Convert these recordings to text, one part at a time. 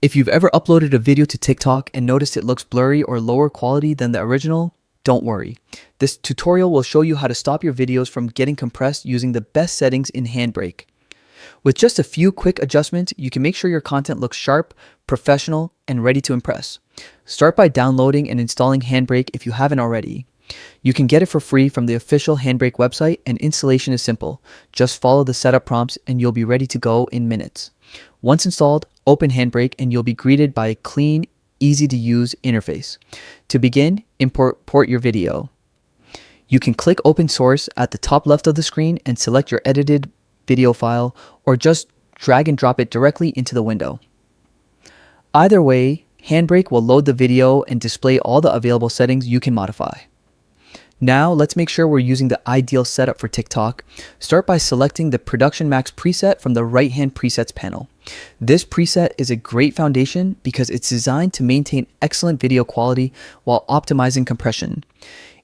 If you've ever uploaded a video to TikTok and noticed it looks blurry or lower quality than the original, don't worry. This tutorial will show you how to stop your videos from getting compressed using the best settings in Handbrake. With just a few quick adjustments, you can make sure your content looks sharp, professional, and ready to impress. Start by downloading and installing Handbrake if you haven't already. You can get it for free from the official Handbrake website, and installation is simple. Just follow the setup prompts and you'll be ready to go in minutes. Once installed, open Handbrake and you'll be greeted by a clean, easy to use interface. To begin, import your video. You can click open source at the top left of the screen and select your edited video file, or just drag and drop it directly into the window. Either way, Handbrake will load the video and display all the available settings you can modify. Now let's make sure we're using the ideal setup for TikTok. Start by selecting the Production Max preset from the right-hand presets panel. This preset is a great foundation because it's designed to maintain excellent video quality while optimizing compression.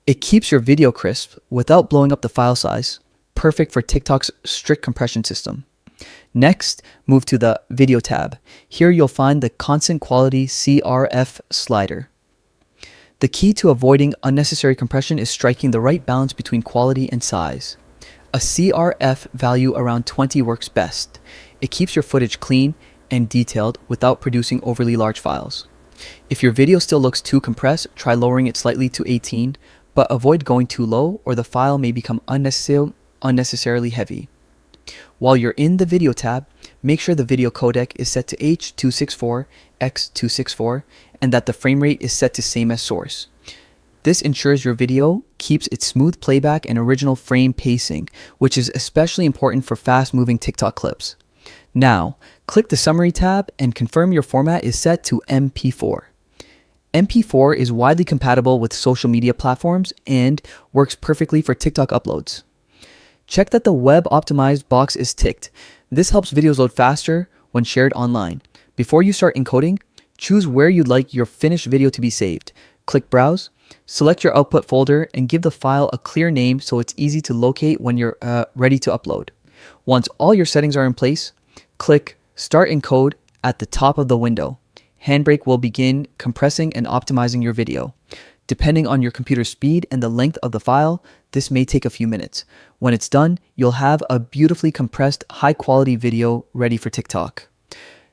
It keeps your video crisp without blowing up the file size, perfect for TikTok's strict compression system. Next, move to the Video tab. Here you'll find the Constant Quality CRF slider. The key to avoiding unnecessary compression is striking the right balance between quality and size. A CRF value around 20 works best. It keeps your footage clean and detailed without producing overly large files. If your video still looks too compressed, try lowering it slightly to 18, but avoid going too low or the file may become unnecessarily heavy. While you're in the Video tab, make sure the video codec is set to H.264x264 and that the frame rate is set to same as source. This ensures your video keeps its smooth playback and original frame pacing, which is especially important for fast-moving TikTok clips. Now, click the Summary tab and confirm your format is set to MP4. MP4 is widely compatible with social media platforms and works perfectly for TikTok uploads. Check that the web optimized box is ticked. This helps videos load faster when shared online. Before you start encoding, choose where you'd like your finished video to be saved. Click Browse, select your output folder, and give the file a clear name so it's easy to locate when you're ready to upload. Once all your settings are in place, click Start Encode at the top of the window. Handbrake will begin compressing and optimizing your video. Depending on your computer speed and the length of the file, this may take a few minutes. When it's done, you'll have a beautifully compressed, high-quality video ready for TikTok.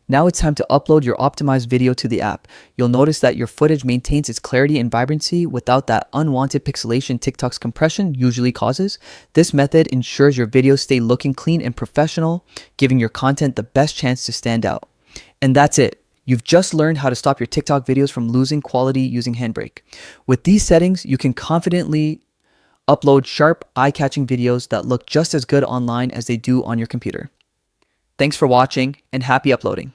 Now it's time to upload your optimized video to the app. You'll notice that your footage maintains its clarity and vibrancy without that unwanted pixelation TikTok's compression usually causes. This method ensures your videos stay looking clean and professional, giving your content the best chance to stand out. And that's it. You've just learned how to stop your TikTok videos from losing quality using Handbrake. With these settings, you can confidently upload sharp, eye-catching videos that look just as good online as they do on your computer. Thanks for watching and happy uploading.